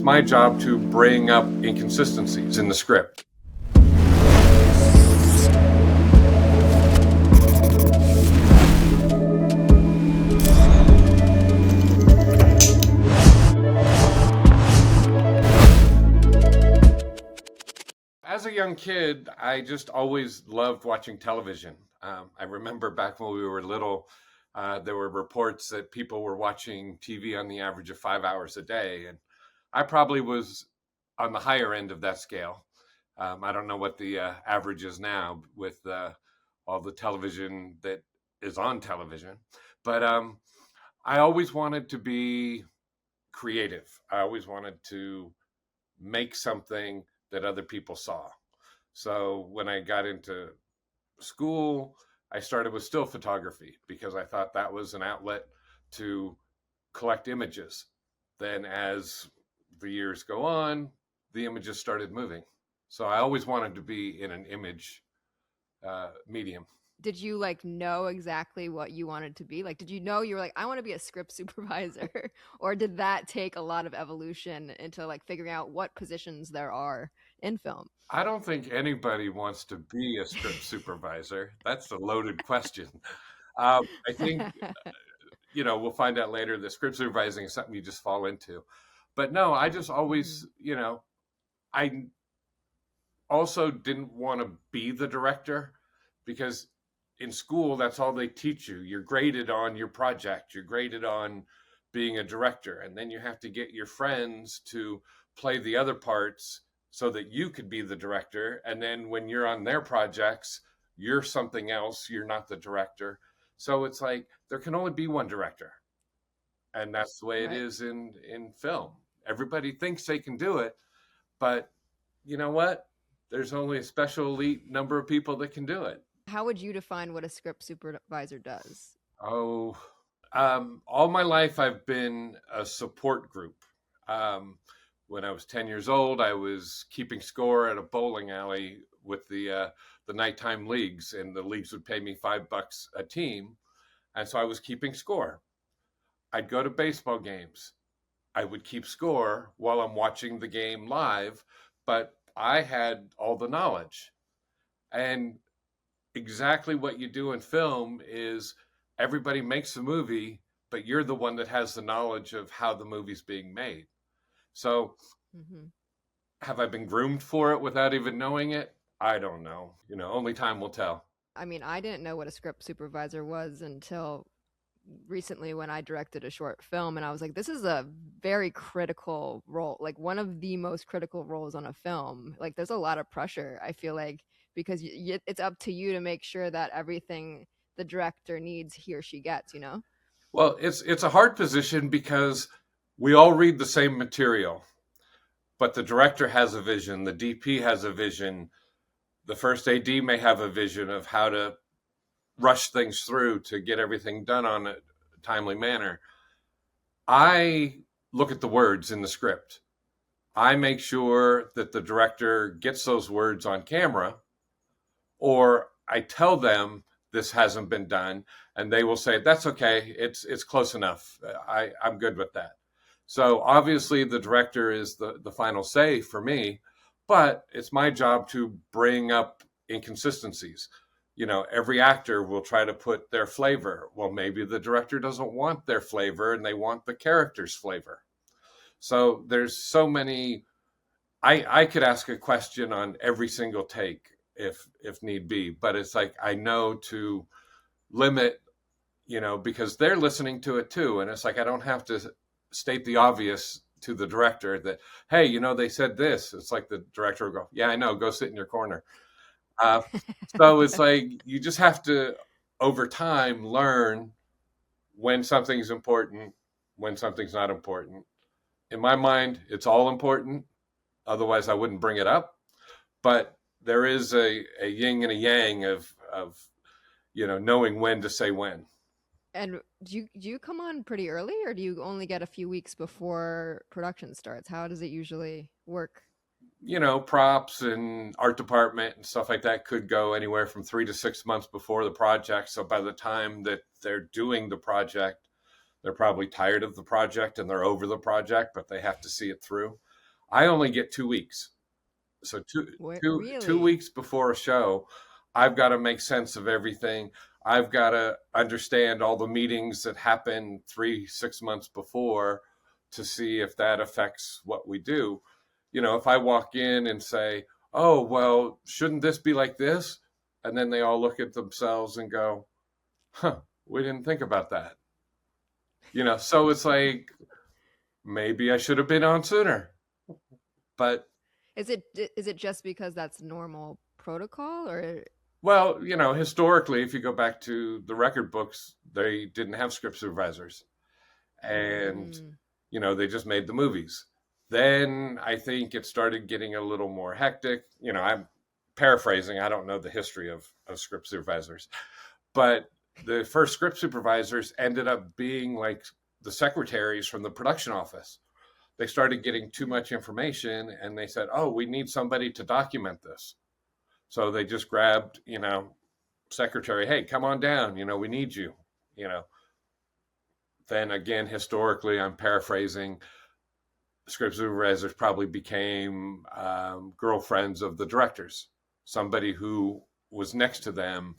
my job to bring up inconsistencies in the script. As a young kid, I just always loved watching television. I remember back when we were little, there were reports that people were watching TV on the average of 5 hours a day. And I probably was on the higher end of that scale. I don't know what the average is now with all the television that is on television. But I always wanted to be creative. I always wanted to make something that other people saw. So when I got into school, I started with still photography because I thought that was an outlet to collect images. Then as the years go on, the images started moving. So I always wanted to be in an image medium. Did you like know exactly what you wanted to be? Like, did you know you were like, I want to be a script supervisor? Or did that take a lot of evolution into like figuring out what positions there are in film? I don't think anybody wants to be a script supervisor. That's a loaded question. I think, we'll find out later that script supervising is something you just fall into. But no, I just always, Mhm. I also didn't want to be the director because in school, that's all they teach you. You're graded on your project, you're graded on being a director. And then you have to get your friends to play the other parts so that you could be the director. And then when you're on their projects, you're something else, you're not the director. So it's like there can only be one director. And that's the way it Right. is in film. Everybody thinks they can do it, but you know what? There's only a special elite number of people that can do it. How would you define what a script supervisor does? Oh, all my life I've been a support group. Um, when I was 10 years old, I was keeping score at a bowling alley with the nighttime leagues, and the leagues would pay me $5 a team, and so I was keeping score. I'd go to baseball games. I would keep score while I'm watching the game live, but I had all the knowledge. And exactly what you do in film is everybody makes a movie, but you're the one that has the knowledge of how the movie's being made. So Hmm. have I been groomed for it without even knowing it? I don't know. Only time will tell. I mean, I didn't know what a script supervisor was until recently when I directed a short film, and I was like, this is a very critical role, like one of the most critical roles on a film. Like, there's a lot of pressure, I feel like, because it's up to you to make sure that everything the director needs, he or she gets, you know? Well, it's a hard position because we all read the same material, but the director has a vision, the DP has a vision, the first AD may have a vision of how to rush things through to get everything done on a timely manner. I look at the words in the script. I make sure that the director gets those words on camera, or I tell them this hasn't been done, and they will say, that's okay, it's close enough. I'm good with that. So obviously the director is the final say for me, but it's my job to bring up inconsistencies. Every actor will try to put their flavor. Well, maybe the director doesn't want their flavor and they want the character's flavor. So there's so many. I could ask a question on every single take if need be, but it's like I know to limit, because they're listening to it too, and it's like I don't have to state the obvious to the director that, hey, they said this. It's like the director will go, yeah, I know, go sit in your corner. uh, so it's like you just have to over time learn when something's important, when something's not important. In my mind, it's all important, otherwise I wouldn't bring it up. But there is a yin and a yang of knowing when to say when. And do you come on pretty early, or do you only get a few weeks before production starts? How does it usually work? Props and art department and stuff like that could go anywhere from 3 to 6 months before the project. So by the time that they're doing the project, they're probably tired of the project and they're over the project, but they have to see it through. I only get 2 weeks. So two Really? weeks before a show, I've got to make sense of everything. I've got to understand all the meetings that happen 6 months before to see if that affects what we do. If I walk in and say, oh, well, shouldn't this be like this? And then they all look at themselves and go, huh, we didn't think about that. So it's like, maybe I should have been on sooner. But Is it just because that's normal protocol, or well, historically, if you go back to the record books, they didn't have script supervisors. And, mm, they just made the movies. Then I think it started getting a little more hectic. I'm paraphrasing. I don't know the history of script supervisors. But the first script supervisors ended up being like the secretaries from the production office. They started getting too much information and they said, oh, we need somebody to document this. So they just grabbed, secretary, hey, come on down, we need you, you know. Then again, historically, I'm paraphrasing, script supervisors probably became girlfriends of the directors, somebody who was next to them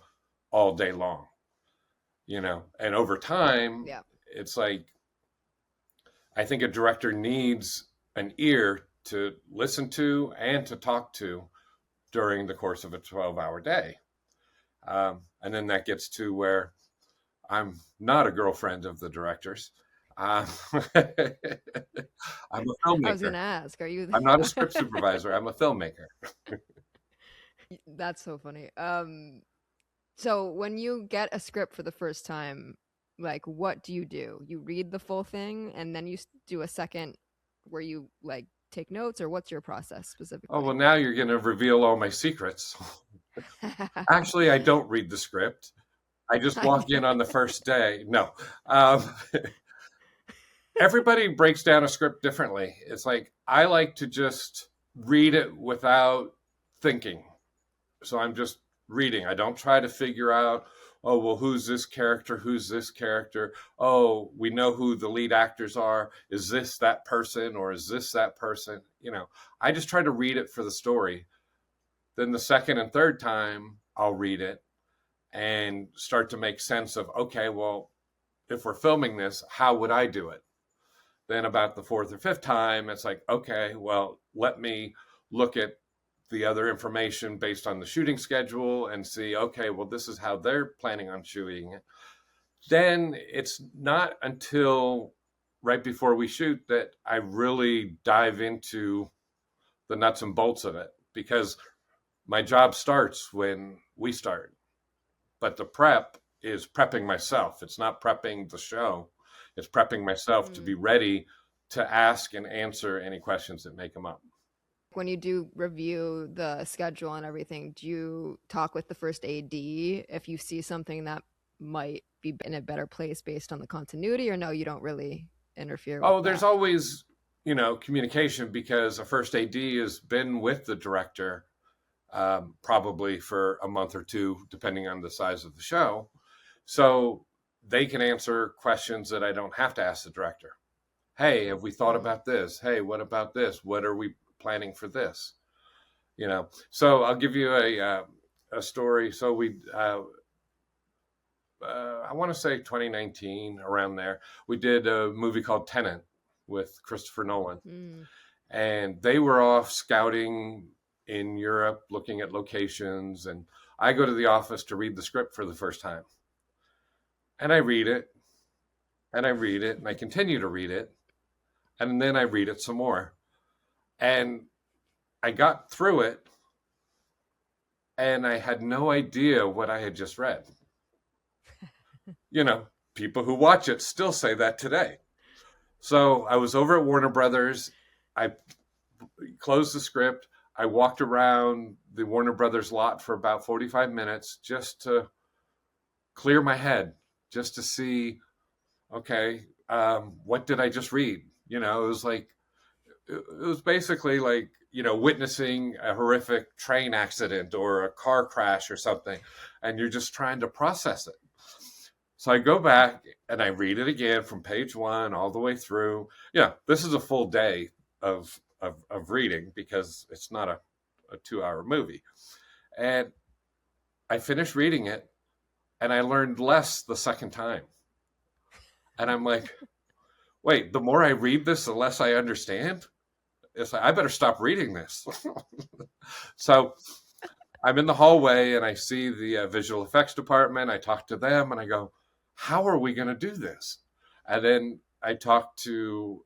all day long, and over time, yeah. it's like, I think a director needs an ear to listen to and to talk to during the course of a 12-hour day. And then that gets to where I'm not a girlfriend of the directors. I'm a I was filmmaker. gonna ask, are you? I'm not a script supervisor. I'm a filmmaker. That's so funny. So when you get a script for the first time, like, what do? You read the full thing and then you do a second where you like take notes, or what's your process Oh, well, specifically? now you're going to reveal all my secrets. Actually, I don't read the script. I just walk in on the first day. No. Um, Everybody breaks down a script differently. It's like, I like to just read it without thinking. So I'm just reading. I don't try to figure out, oh, well, who's this character? Who's this character? Oh, we know who the lead actors are. Is this that person or is this that person? I just try to read it for the story. Then the second and third time, I'll read it and start to make sense of, okay, well, if we're filming this, how would I do it? Then about the fourth or fifth time, it's like, okay, well, let me look at the other information based on the shooting schedule and see, okay, well, this is how they're planning on shooting it. Then it's not until right before we shoot that I really dive into the nuts and bolts of it, because my job starts when we start. But the prep is prepping myself. It's not prepping the show. It's prepping myself to be Mm. ready to ask and answer any questions that may come up. When you do review the schedule and everything, do you talk with the first AD if you see something that might be in a better place based on the continuity, or no, you don't really interfere with Oh, there's that? always, communication, because a first AD has been with the director probably for a month or two, depending on the size of the show. So they can answer questions that I don't have to ask the director. Hey, have we thought Mm. about this? Hey, what about this? What are we planning for this? So I'll give you a story. So I want to say 2019, around there, we did a movie called Tenet with Christopher Nolan, Mm. and they were off scouting in Europe, looking at locations, and I go to the office to read the script for the first time, and I read it, and I read it, and I continue to read it, and then I read it some more, and I got through it, and I had no idea what I had just read. People who watch it still say that today. So I was over at Warner Brothers. I closed the script. I walked around the Warner Brothers lot for about 45 minutes just to clear my head, just to see, okay, what did I just read? It was basically like, witnessing a horrific train accident or a car crash or something, and you're just trying to process it. So I go back and I read it again from page one all the way through. This is a full day of of reading because it's not a 2 hour movie. And I finished reading it and I learned less the second time. And I'm like, wait, the more I read this, the less I understand. It's like, I better stop reading this. So I'm in the hallway and I see the visual effects department. I talk to them and I go, how are we going to do this? And then I talked to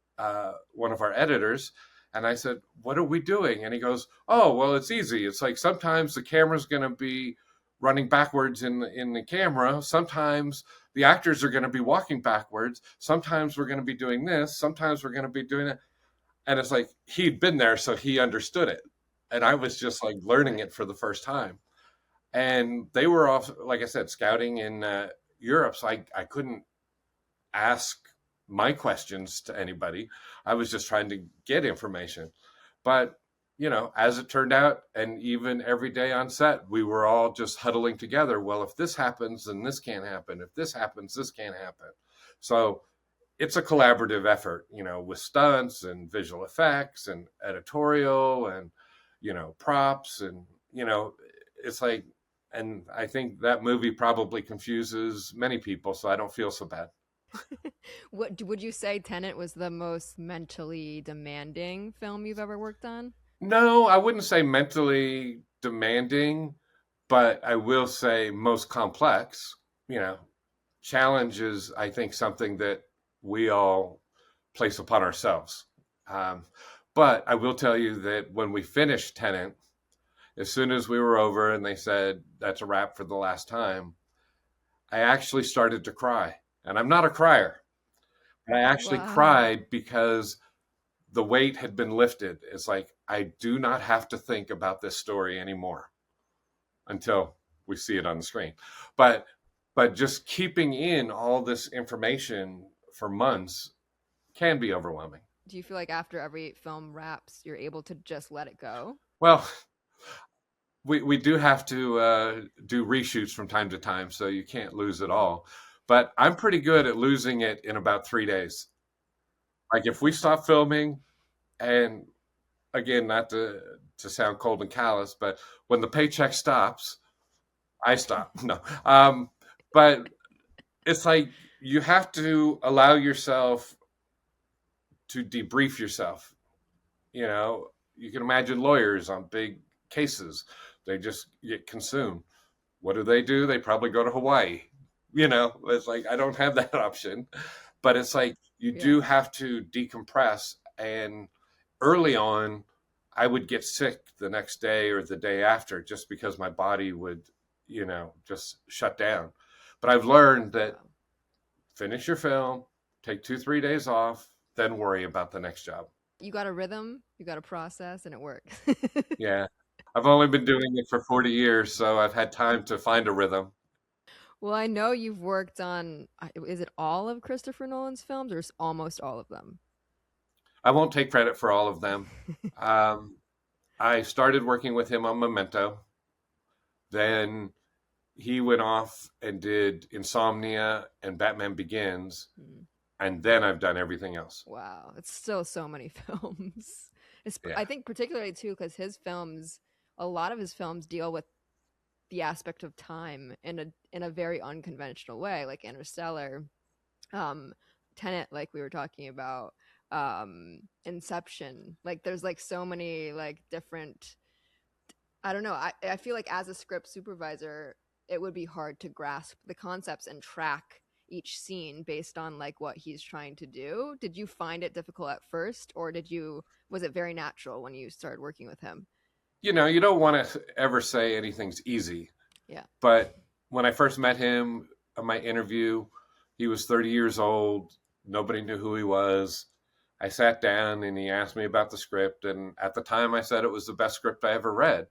one of our editors and I said, what are we doing? And he goes, oh, well, it's easy. It's like sometimes the camera's going to be running backwards in the camera. Sometimes the actors are going to be walking backwards. Sometimes we're going to be doing this. Sometimes we're going to be doing that. And it's like he'd been there, so he understood it. And I was just like learning it for the first time. And they were off, like I said, scouting in Europe. So I couldn't ask my questions to anybody. I was just trying to get information. But, you know, as it turned out, and even every day on set, we were all just huddling together. Well, if this happens, then this can't happen. If this happens, this can't happen. So it's a collaborative effort, you know, with stunts and visual effects and editorial and, you know, props. And, you know, it's like, and I think that movie probably confuses many people. So I don't feel so bad. What would you say Tenet was the most mentally demanding film you've ever worked on? No, I wouldn't say mentally demanding, but I will say most complex. You know, challenge is, I think, something that we all place upon ourselves. Um, but I will tell you that when we finished Tenet, as soon as we were over and they said, that's a wrap for the last time, I actually started to cry. And I'm not a crier, but I actually Wow. cried because the weight had been lifted. It's like, I do not have to think about this story anymore until we see it on the screen. But just keeping in all this information for months can be overwhelming. Do you feel like after every film wraps, you're able to just let it go? Well, we do have to do reshoots from time to time, so you can't lose it all. But I'm pretty good at losing it in about 3 days. Like if we stop filming, and again, not to sound cold and callous, but when the paycheck stops, I stop. No, but it's like you have to allow yourself to debrief yourself. You know, you can imagine lawyers on big cases; they just get consumed. What do? They probably go to Hawaii. You know, it's like I don't have that option, but it's like you Yeah. do have to decompress. And early on, I would get sick the next day or the day after just because my body would, you know, just shut down. But I've learned that Wow. finish your film, take 2, 3 days off, then worry about the next job. You got a rhythm, you got a process, and it works. Yeah. I've only been doing it for 40 years, so I've had time to find a rhythm. Well, I know you've worked on, is it all of Christopher Nolan's films or almost all of them? I won't take credit for all of them. Um, I started working with him on Memento. Then he went off and did Insomnia and Batman Begins. Hmm. And then I've done everything else. Wow, it's still so many films. Yeah. I think particularly too because his films, a lot of his films deal with the aspect of time in a very unconventional way, like Interstellar, um, Tenet, like we were talking about, Inception. Like there's like so many like different. I don't know. I feel like as a script supervisor, it would be hard to grasp the concepts and track each scene based on like what he's trying to do. Did you find it difficult at first, or was it very natural when you started working with him? You know, you don't want to ever say anything's easy. Yeah. But when I first met him on my interview, he was 30 years old. Nobody knew who he was. I sat down and he asked me about the script. And at the time, I said it was the best script I ever read.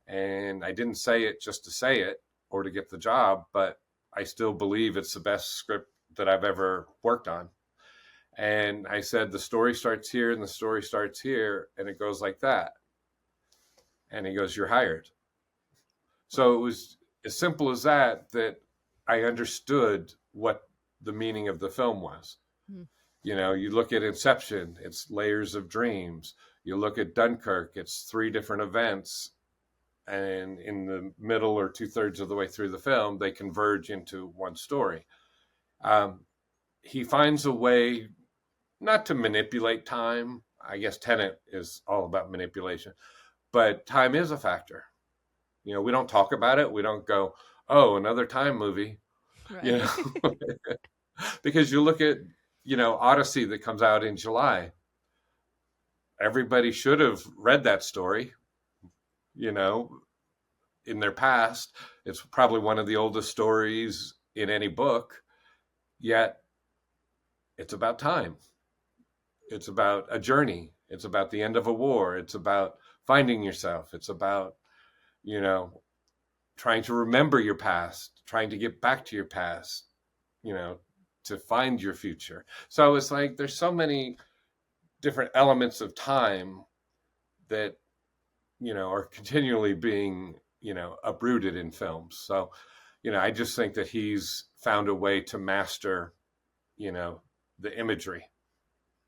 And I didn't say it just to say it or to get the job, but I still believe it's the best script that I've ever worked on. And I said, the story starts here and the story starts here, and it goes like that. And he goes, you're hired. So it Wow. was as simple as that, that I understood what the meaning of the film was. Hmm. You know, you look at Inception, it's layers of dreams. You look at Dunkirk, it's 3 different events, and in the middle or 2/3 of the way through the film, they converge into one story. Um, he finds a way not to manipulate time. I guess Tenet is all about manipulation, but time is a factor. We don't talk about it. We don't go, oh, another time movie, you Right. know, because you look at, Odyssey that comes out in July. Everybody should have read that story, you know, in their past. It's probably one of the oldest stories in any book, yet it's about time. It's about a journey. It's about the end of a war. It's about finding yourself. It's about, you know, trying to remember your past, trying to get back to your past, you know, to find your future. So it's like there's so many different elements of time that, are continually being, uprooted in films. So, I just think that he's found a way to master, you know, the imagery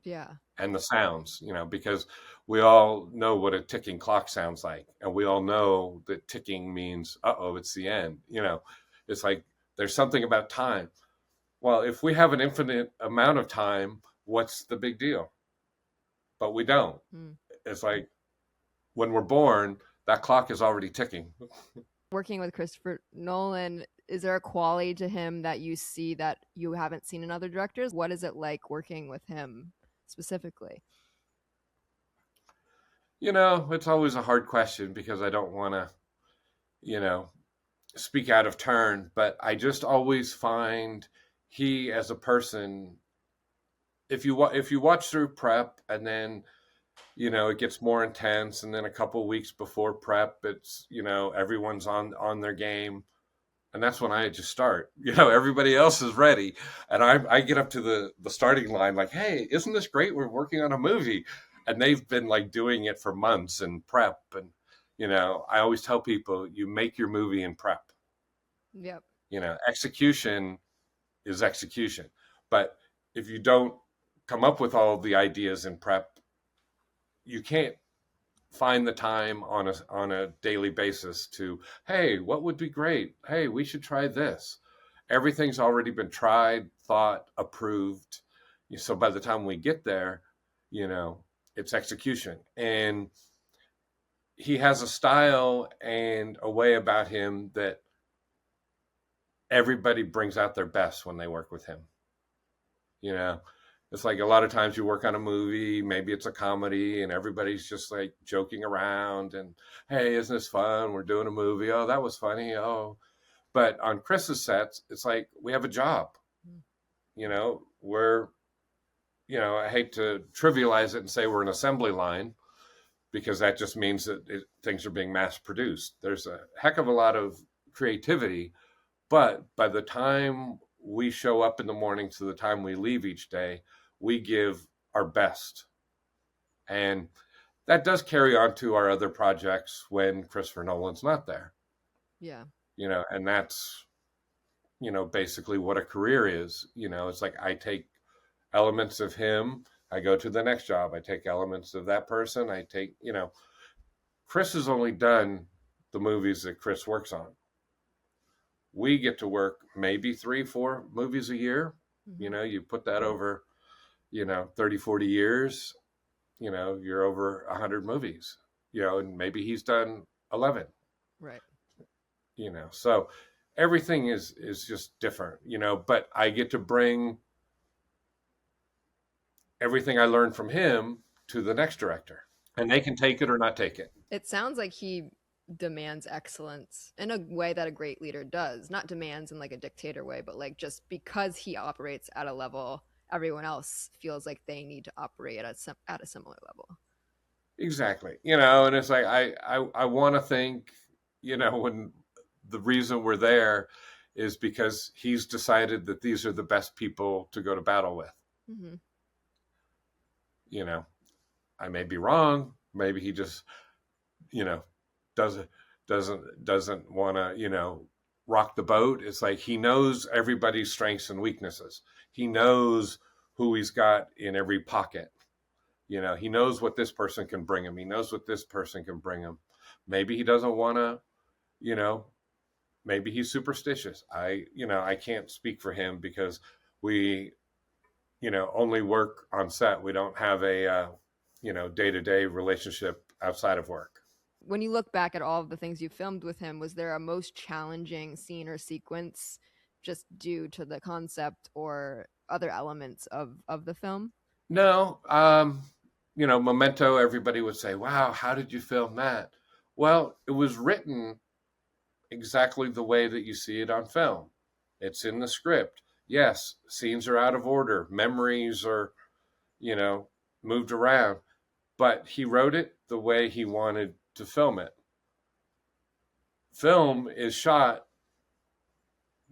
Yeah. and the sounds, because we all know what a ticking clock sounds like. And we all know that ticking means, uh-oh, it's the end. It's like there's something about time. Well, if we have an infinite amount of time, what's the big deal? But we don't. Mm. It's like when we're born, that clock is already ticking. Working with Christopher Nolan, is there a quality to him that you see that you haven't seen in other directors? What is it like working with him specifically? It's always a hard question because I don't want to, you know, speak out of turn, but I just always find he as a person, if you watch through prep and then it gets more intense, and then a couple weeks before prep it's everyone's on their game, and that's when I just start. Everybody else is ready, and I get up to the starting line like, hey, isn't this great, we're working on a movie, and they've been like doing it for months in prep. And I always tell people, you make your movie in prep. Yep. Execution is execution, but if you don't come up with all the ideas in prep, you can't find the time on a daily basis to, hey, what would be great, hey, we should try this. Everything's already been tried, thought, approved. So by the time we get there, it's execution. And he has a style and a way about him that everybody brings out their best when they work with him. It's like a lot of times you work on a movie, maybe it's a comedy, and everybody's just like joking around and, hey, isn't this fun? We're doing a movie. Oh, that was funny. Oh, but on Chris's sets, it's like we have a job. We're, I hate to trivialize it and say we're an assembly line, because that just means that things are being mass produced. There's a heck of a lot of creativity, but by the time we show up in the morning to the time we leave each day, we give our best. And that does carry on to our other projects when Christopher Nolan's not there. Yeah. And that's, basically what a career is. It's like I take elements of him, I go to the next job, I take elements of that person, I take, Chris has only done the movies that Chris works on. We get to work maybe 3-4 movies a year. Mm-hmm. You put that over 30, 40 years, you're over 100 movies, and maybe he's done 11. Right. So everything is just different, but I get to bring everything I learned from him to the next director, and they can take it or not take it. It sounds like he demands excellence in a way that a great leader does. Not demands in like a dictator way, but like just because he operates at a level, everyone else feels like they need to operate at a similar level. Exactly. And it's like I want to think, when the reason we're there is because he's decided that these are the best people to go to battle with. Mm-hmm. I may be wrong. Maybe he just, doesn't want to, rock the boat. It's like he knows everybody's strengths and weaknesses. He knows who he's got in every pocket. He knows what this person can bring him. He knows what this person can bring him. Maybe he doesn't want to, you know, maybe he's superstitious. I can't speak for him because we, only work on set. We don't have a, day-to-day relationship outside of work. When you look back at all of the things you filmed with him, was there a most challenging scene or sequence just due to the concept or other elements of the film? No, Memento, everybody would say, wow, how did you film that? Well, it was written exactly the way that you see it on film. It's in the script. Yes, scenes are out of order, memories are, you know, moved around, but he wrote it the way he wanted to film it. Film is shot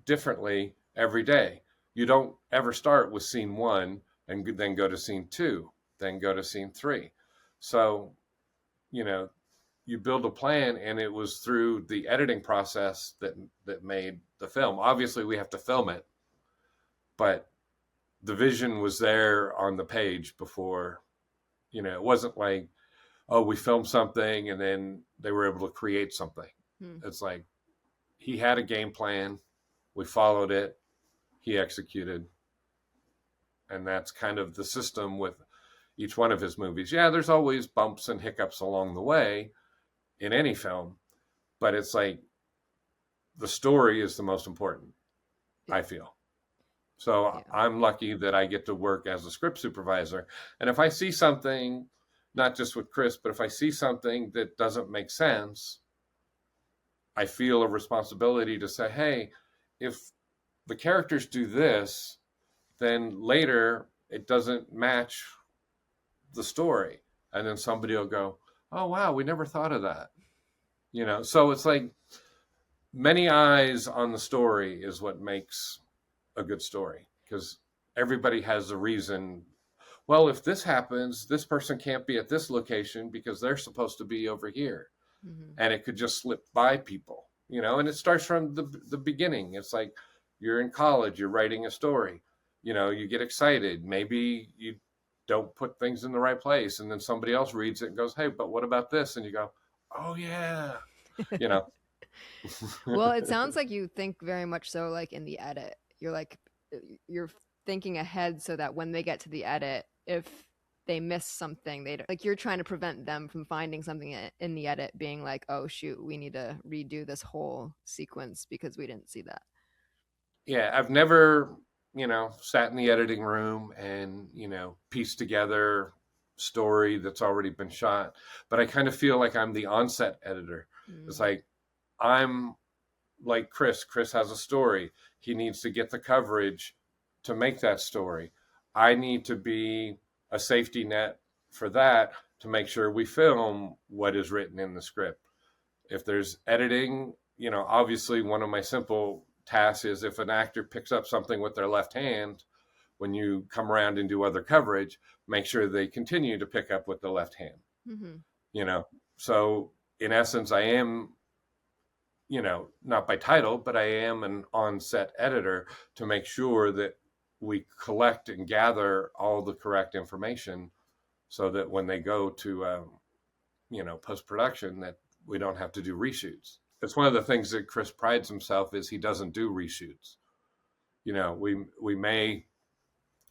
differently every day. You don't ever start with scene 1 and then go to scene 2, then go to scene 3. So, you build a plan, and it was through the editing process that made the film. Obviously, we have to film it, but the vision was there on the page before. It wasn't like, oh, we filmed something and then they were able to create something. It's like he had a game plan, we followed it, he executed, and that's kind of the system with each one of his movies. Yeah, there's always bumps and hiccups along the way in any film, but it's like the story is the most important, I feel. So yeah. I'm lucky that I get to work as a script supervisor. And if I see something, not just with Chris, but if I see something that doesn't make sense, I feel a responsibility to say, hey, if the characters do this, then later it doesn't match the story. And then somebody will go, oh, wow, we never thought of that. So it's like many eyes on the story is what makes a good story, because everybody has a reason. Well, if this happens, this person can't be at this location because they're supposed to be over here. And it could just slip by people, and it starts from the beginning. It's like you're in college, you're writing a story, you get excited. Maybe you don't put things in the right place, and then somebody else reads it and goes, hey, but what about this? And you go, oh yeah. Well, it sounds like you think very much so like in the edit. You're thinking ahead so that when they get to the edit, if they miss something, you're trying to prevent them from finding something in the edit being like, oh shoot, we need to redo this whole sequence because we didn't see that. Yeah, I've never, sat in the editing room and, pieced together story that's already been shot, but I kind of feel like I'm the onset editor. It's like I'm like Chris has a story. He needs to get the coverage to make that story. I need to be a safety net for that to make sure we film what is written in the script. If there's editing, obviously one of my simple tasks is if an actor picks up something with their left hand, when you come around and do other coverage, make sure they continue to pick up with the left hand. So in essence, I am, not by title, but I am an on-set editor to make sure that we collect and gather all the correct information so that when they go to, post-production, that we don't have to do reshoots. It's one of the things that Chris prides himself is he doesn't do reshoots. We may,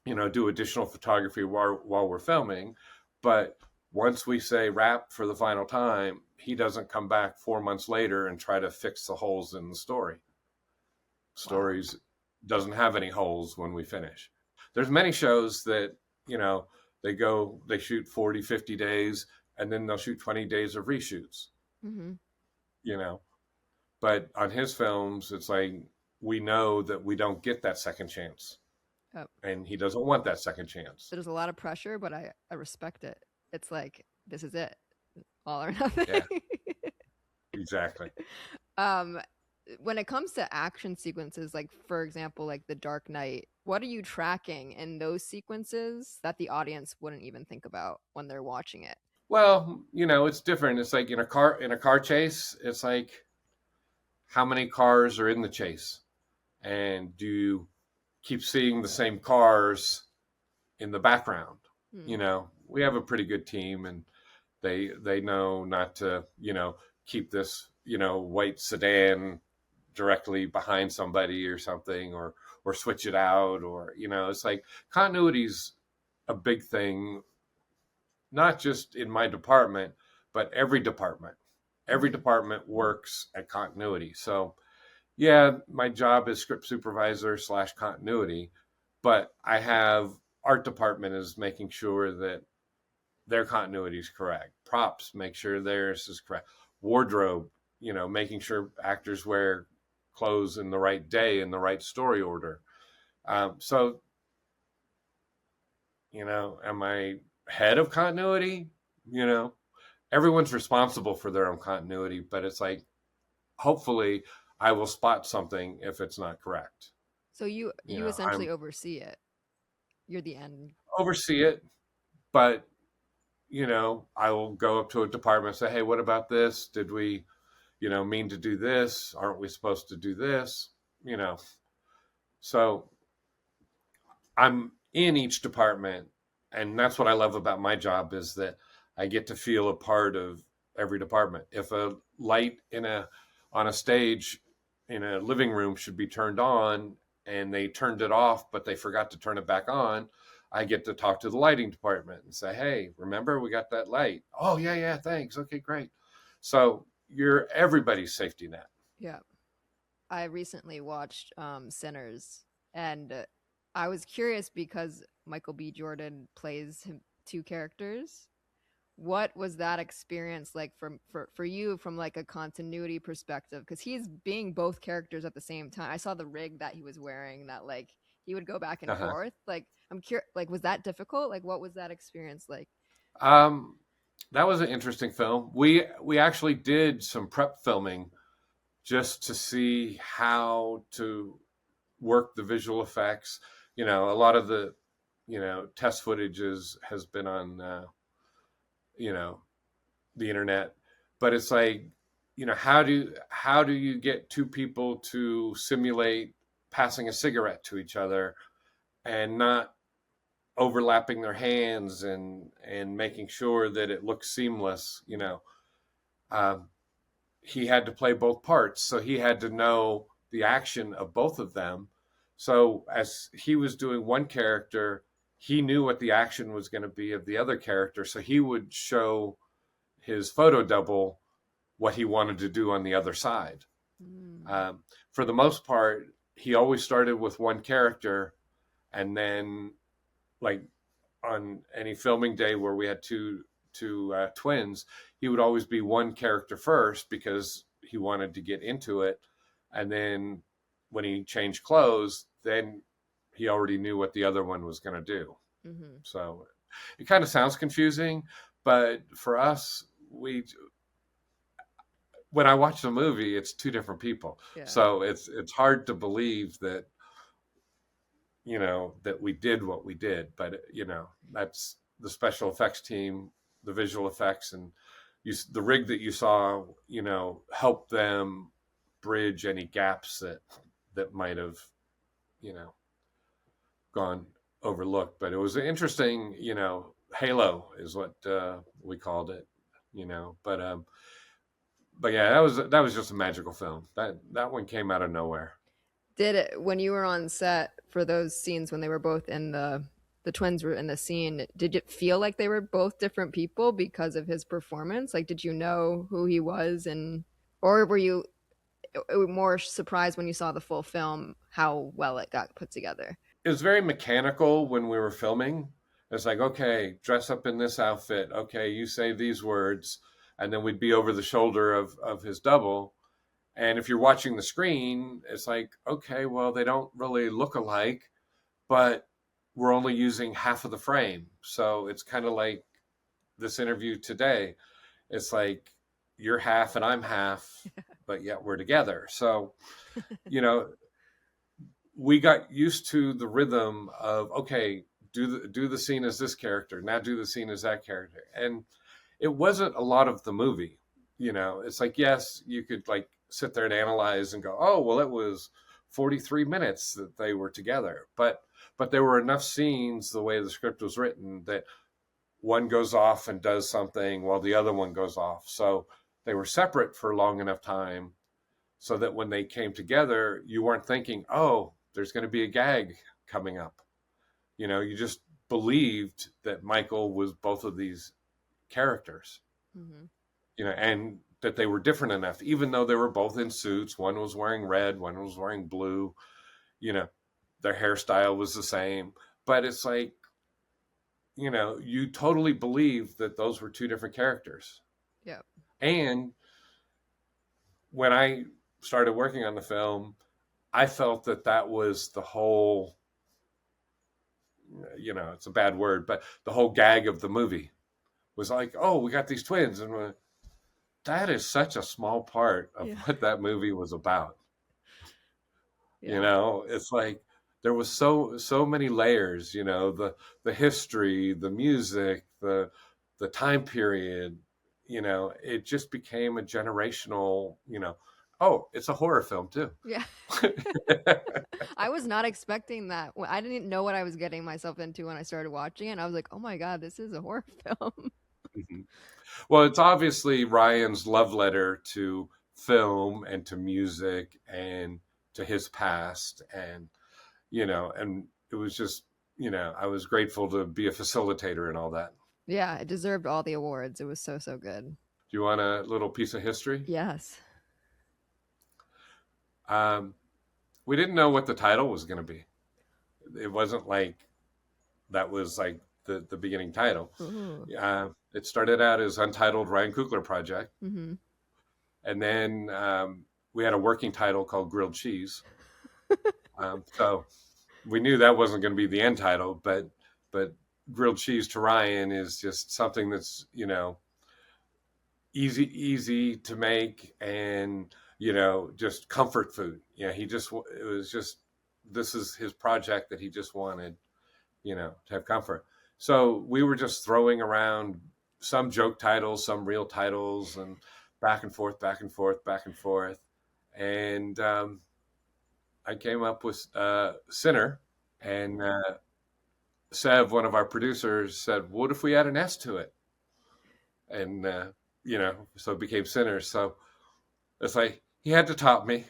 do additional photography while we're filming, but once we say wrap for the final time, he doesn't come back 4 months later and try to fix the holes in the story. Stories doesn't have any holes when we finish. There's many shows that, they shoot 40, 50 days, and then they'll shoot 20 days of reshoots. But on his films, it's like, we know that we don't get that second chance. Oh. And he doesn't want that second chance. There's a lot of pressure, but I respect it. It's like, this is it. All or nothing. Yeah. Exactly. When it comes to action sequences, like for example, like The Dark Knight, what are you tracking in those sequences that the audience wouldn't even think about when they're watching it? Well, it's different. It's like in a car chase, it's like how many cars are in the chase, and do you keep seeing the same cars in the background? Hmm. We have a pretty good team, and they know not to, keep this, white sedan directly behind somebody or something, or switch it out, or it's like continuity's a big thing, not just in my department, but every department. Every Hmm. department works at continuity. So yeah, my job is script supervisor slash continuity, but I have art department is making sure that their continuity is correct. Props, make sure theirs is correct. Wardrobe, making sure actors wear clothes in the right day in the right story order. So, am I head of continuity? You know, Everyone's responsible for their own continuity, but it's like, hopefully, I will spot something if it's not correct. So you I'm essentially oversee it. You're the end. oversee it, but I will go up to a department and say, hey, what about this? Did we, mean to do this? Aren't we supposed to do this? You know, so I'm in each department, and that's what I love about my job is that I get to feel a part of every department. If a light on a stage in a living room should be turned on and they turned it off but they forgot to turn it back on, I get to talk to the lighting department and say, "Hey, remember we got that light? Oh yeah, yeah, thanks. Okay, great." So you're everybody's safety net. Yeah. I recently watched Sinners, and I was curious because Michael B. Jordan plays two characters. What was that experience like for you from like a continuity perspective? Because he's being both characters at the same time. I saw the rig that he was wearing that like he would go back and Uh-huh. forth. Like I'm curious, like was that difficult? Like what was that experience like? Um, that was an interesting film. We actually did some prep filming just to see how to work the visual effects. A lot of the test footage has been on you know the internet, but it's like how do you get two people to simulate passing a cigarette to each other and not overlapping their hands and making sure that it looks seamless. Um, he had to play both parts, so he had to know the action of both of them. So as he was doing one character, he knew what the action was going to be of the other character, so he would show his photo double what he wanted to do on the other side. Mm. um, for the most part, he always started with one character, and then, like, on any filming day where we had two twins, he would always be one character first because he wanted to get into it, and then when he changed clothes, then he already knew what the other one was going to do. Mm-hmm. So it kind of sounds confusing, but for us, we when I watch the movie, it's two different people. Yeah. So it's hard to believe that that we did what we did, but that's the special effects team, the visual effects, and the rig that you saw, helped them bridge any gaps that might have, you know, gone overlooked. But it was an interesting, halo is what we called it, but yeah, that was just a magical film. That one came out of nowhere. Did it when you were on set for those scenes when they were both in the twins were in the scene, did it feel like they were both different people because of his performance? Like did you know who he was, and or were you more surprised when you saw the full film how well it got put together? It was very mechanical when we were filming. It's like, okay, dress up in this outfit. Okay, you say these words, and then we'd be over the shoulder of his double. And if you're watching the screen, it's like, okay, well, they don't really look alike, but we're only using half of the frame. So it's kind of like this interview today. It's like you're half and I'm half, but yet we're together. So, you know, we got used to the rhythm of, okay, do the scene as this character, now do the scene as that character. And it wasn't a lot of the movie. It's like, yes, you could like sit there and analyze and go, oh, well, it was 43 minutes that they were together, but there were enough scenes the way the script was written that one goes off and does something while the other one goes off. So they were separate for long enough time so that when they came together, you weren't thinking, oh, there's going to be a gag coming up. You just believed that Michael was both of these characters, Mm-hmm. and that they were different enough, even though they were both in suits. One was wearing red, one was wearing blue, you know, their hairstyle was the same. But it's like, you totally believe that those were two different characters. Yep. And when I started working on the film, I felt that that was the whole, it's a bad word, but the whole gag of the movie was like, oh, we got these twins. And that is such a small part of Yeah. what that movie was about. Yeah. It's like there was so many layers, the history, the music, the time period, it just became a generational, oh, it's a horror film too. Yeah. I was not expecting that. I didn't know what I was getting myself into when I started watching it. And I was like, oh my God, this is a horror film. Mhm. Well, it's obviously Ryan's love letter to film and to music and to his past. And it was just, I was grateful to be a facilitator and all that. Yeah, it deserved all the awards. It was so, so good. Do you want a little piece of history? Yes. Um, we didn't know what the title was going to be. It wasn't like that was like the beginning title. Ooh. It started out as Untitled Ryan Coogler Project. Mm-hmm. And then we had a working title called Grilled Cheese. So we knew that wasn't going to be the end title, but grilled cheese to Ryan is just something that's easy to make, and just comfort food. It was just, this is his project that he just wanted to have comfort. So we were just throwing around some joke titles, some real titles, and back and forth, back and forth, back and forth. And I came up with Sinner, and Sev, one of our producers, said, "What if we add an S to it?" And so it became Sinner. So it's like he had to top me,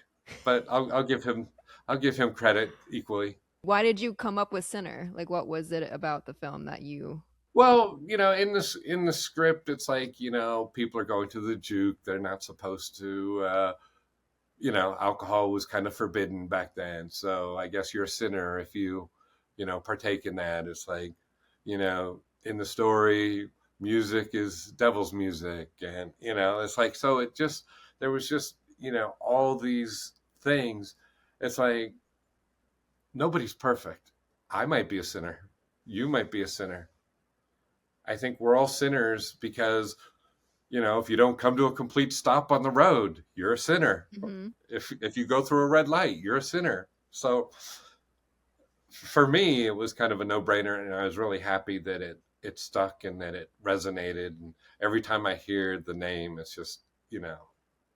but I'll give him credit equally. Why did you come up with Sinner? Like, what was it about the film that you? Well, in the script, it's like people are going to the juke; they're not supposed to. Alcohol was kind of forbidden back then. So I guess you're a sinner if you, partake in that. It's like, in the story, music is devil's music. And, it's like, so there was just, all these things. It's like, nobody's perfect. I might be a sinner. You might be a sinner. I think we're all sinners because if you don't come to a complete stop on the road, you're a sinner. Mm-hmm. If you go through a red light, you're a sinner. So for me, it was kind of a no-brainer, and I was really happy that it stuck and that it resonated. And every time I hear the name, it's just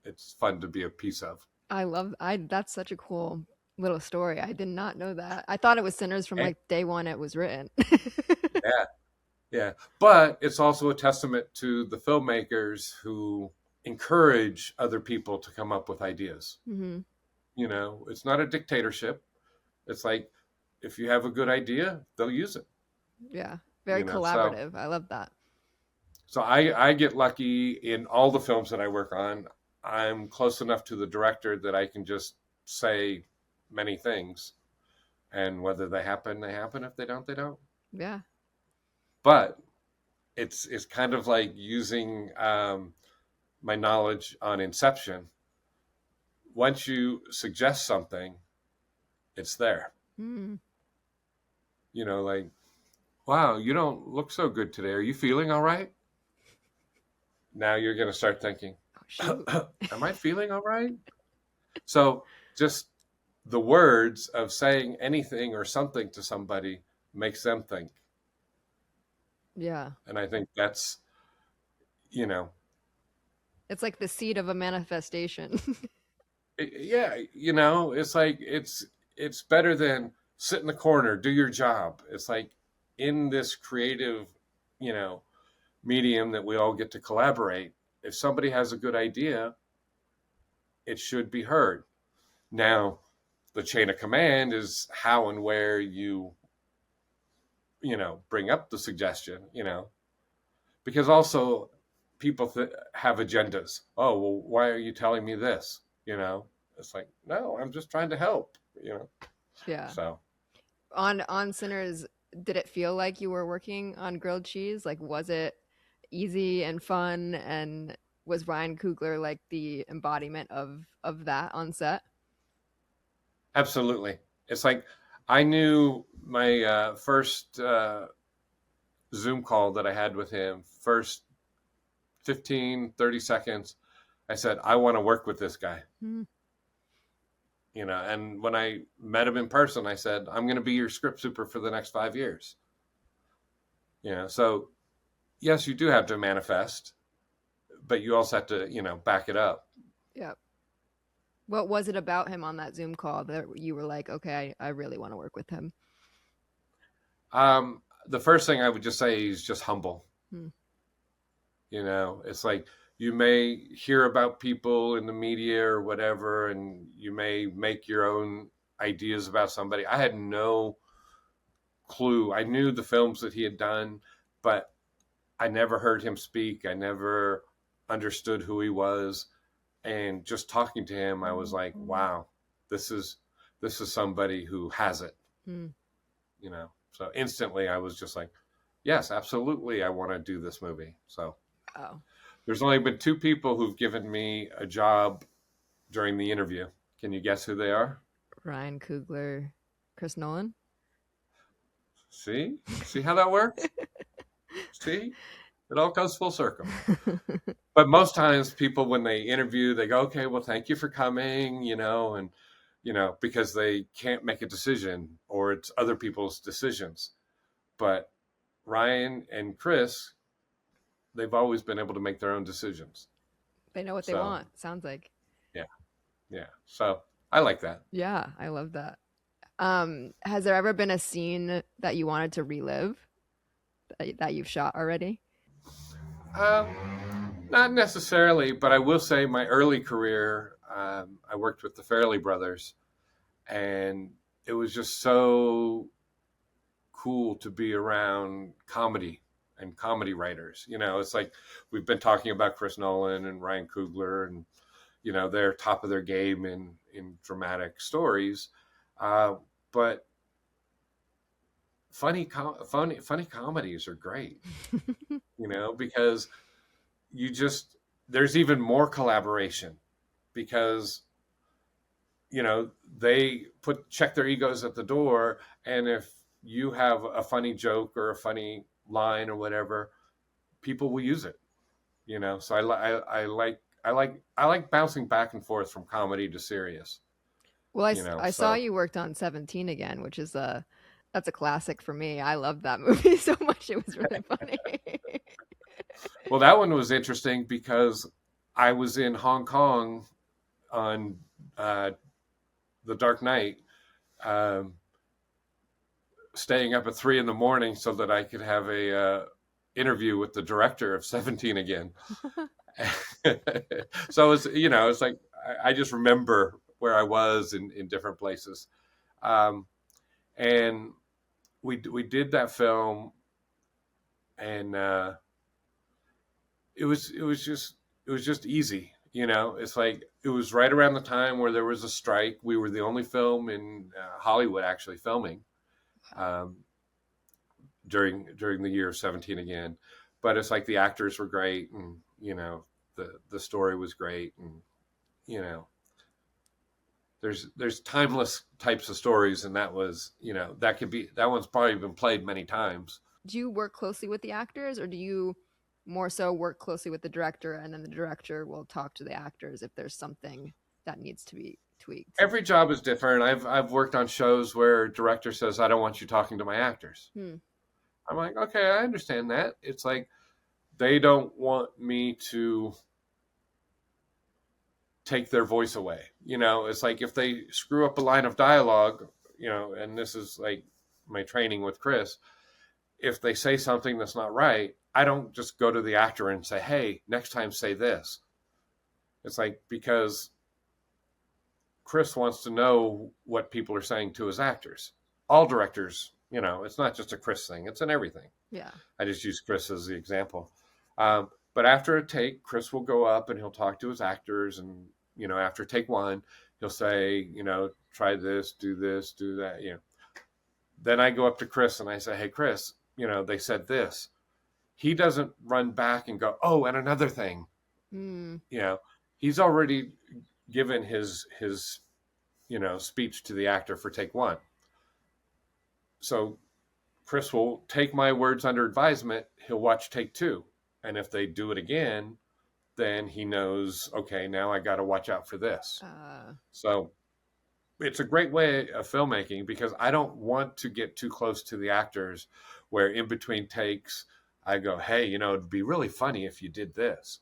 it's fun to be a piece of. That's such a cool little story. I did not know that. I thought it was Sinners from And like day one it was written. yeah, yeah, but it's also a testament to the filmmakers who encourage other people to come up with ideas. Mm-hmm. It's not a dictatorship. It's like if you have a good idea, they'll use it. Yeah, very So collaborative. I love that. I get lucky in all the films that I work on. I'm close enough to the director that I can just say many things, and whether they happen, they happen. If they don't, they don't. Yeah. But it's kind of like using my knowledge on Inception. Once you suggest something, it's there. Mm. Like, wow, you don't look so good today. Are you feeling all right? Now you're going to start thinking, Oh, shoot. am I feeling all right? So just the words of saying anything or something to somebody makes them think. Yeah. And I think that's, you know, It's like the seed of a manifestation. yeah, it's like it's better than sit in the corner, do your job. It's like in this creative you know, medium that we all get to collaborate. If somebody has a good idea, it should be heard. Now, the chain of command is how and where bring up the suggestion, because also people have agendas. Oh, well, why are you telling me this? It's like, no, I'm just trying to help, Yeah. so. On Sinners, did it feel like you were working on grilled cheese? Like, was it easy and fun? And was Ryan Coogler like the embodiment of that on set? Absolutely. It's like I knew my first Zoom call that I had with him, first 15, 30 seconds, I said, I want to work with this guy. Mm. And when I met him in person, I said, I'm going to be your script super for the next 5 years. So yes, you do have to manifest, but you also have to, back it up. Yep. What was it about him on that Zoom call that you were like, okay, I really want to work with him? The first thing I would just say is just humble. Hmm. It's like you may hear about people in the media or whatever, and you may make your own ideas about somebody. I had no clue. I knew the films that he had done, but I never heard him speak. I never understood who he was. And just talking to him, I was like, wow, this is somebody who has it. Hmm. So instantly I was just like, yes, absolutely, I want to do this movie. So there's only been 2 people who've given me a job during the interview. Can you guess who they are? Ryan Coogler, Chris Nolan. See how that works? See, it all comes full circle. But most times people, when they interview, they go, okay, well, thank you for coming, and because they can't make a decision, or it's other people's decisions. But Ryan and Chris, they've always been able to make their own decisions. They know what they want, sounds like. Yeah. So I like that. Yeah, I love that. Has there ever been a scene that you wanted to relive that you've shot already? Not necessarily, but I will say my early career, I worked with the Farrelly brothers, and it was just so cool to be around comedy and comedy writers. It's like we've been talking about Chris Nolan and Ryan Coogler, and they're top of their game in dramatic stories, but funny comedies are great. Because there's even more collaboration, because they check their egos at the door, and if you have a funny joke or a funny line or whatever, people will use it. So I like bouncing back and forth from comedy to serious. Well, I saw you worked on 17 again, which is that's a classic for me. I loved that movie so much. It was really funny. Well, that one was interesting because I was in Hong Kong on The Dark Knight, staying up at 3 a.m. so that I could have a interview with the director of 17 again. So it's like I just remember where I was in different places, and we did that film, and it was just easy. It's like it was right around the time where there was a strike. We were the only film in Hollywood actually filming during the year of 17 again. But it's like the actors were great, and the story was great, and there's timeless types of stories, and that was that one's probably been played many times. Do you work closely with the actors, or do you more so work closely with the director, and then the director will talk to the actors if there's something that needs to be tweaked? Every job is different. I've worked on shows where director says, I don't want you talking to my actors. I'm like, okay, I understand that. It's like they don't want me to take their voice away. It's like if they screw up a line of dialogue, and this is like my training with Chris, if they say something that's not right, I don't just go to the actor and say, hey, next time say this. It's like, because Chris wants to know what people are saying to his actors. All directors, it's not just a Chris thing, it's in everything. Yeah. I just use Chris as the example. But after a take, Chris will go up and he'll talk to his actors. And, after take one, he'll say, try this, do that. Then I go up to Chris and I say, hey, Chris, they said this. He doesn't run back and go, oh, and another thing. He's already given his speech to the actor for take one. So Chris will take my words under advisement. He'll watch take two. And if they do it again, then he knows, okay, now I got to watch out for this. So it's a great way of filmmaking, because I don't want to get too close to the actors where in between takes I go, hey, it'd be really funny if you did this.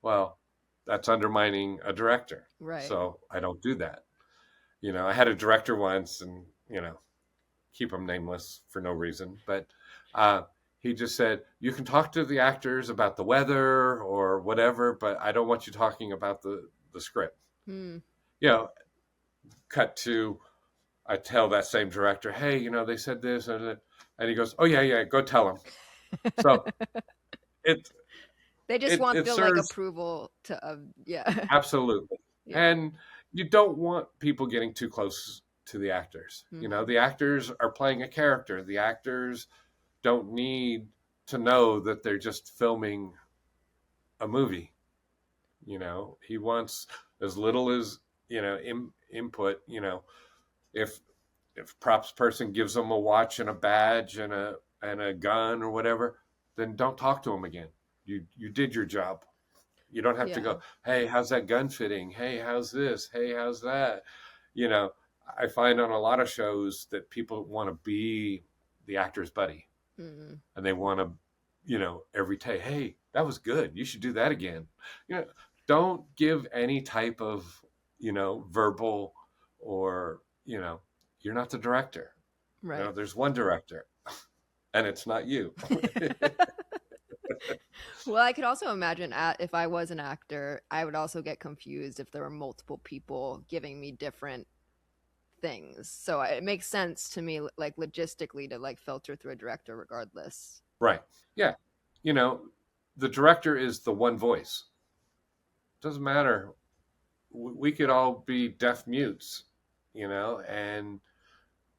Well, that's undermining a director. Right. So I don't do that. I had a director once, and, keep him nameless for no reason, but he just said, you can talk to the actors about the weather or whatever, but I don't want you talking about the script. Cut to, I tell that same director, hey, they said this, and he goes, oh yeah, go tell them. So they just want the like approval to yeah. Absolutely. Yeah. And you don't want people getting too close to the actors. The actors are playing a character. The actors don't need to know that they're just filming a movie. He wants as little as, input. If props person gives them a watch and a badge and a gun or whatever, then don't talk to them again. You did your job. You don't have to go, hey, how's that gun fitting? Hey, how's this? Hey, how's that? I find on a lot of shows that people want to be the actor's buddy. And they want to, every take, hey, that was good. You should do that again. Don't give any type of, verbal or, you're not the director. Right. There's one director and it's not you. Well, I could also imagine if I was an actor, I would also get confused if there were multiple people giving me different things. So it makes sense to me, like logistically, to like filter through a director regardless. Right. Yeah. The director is the one voice. Doesn't matter. We could all be deaf mutes, and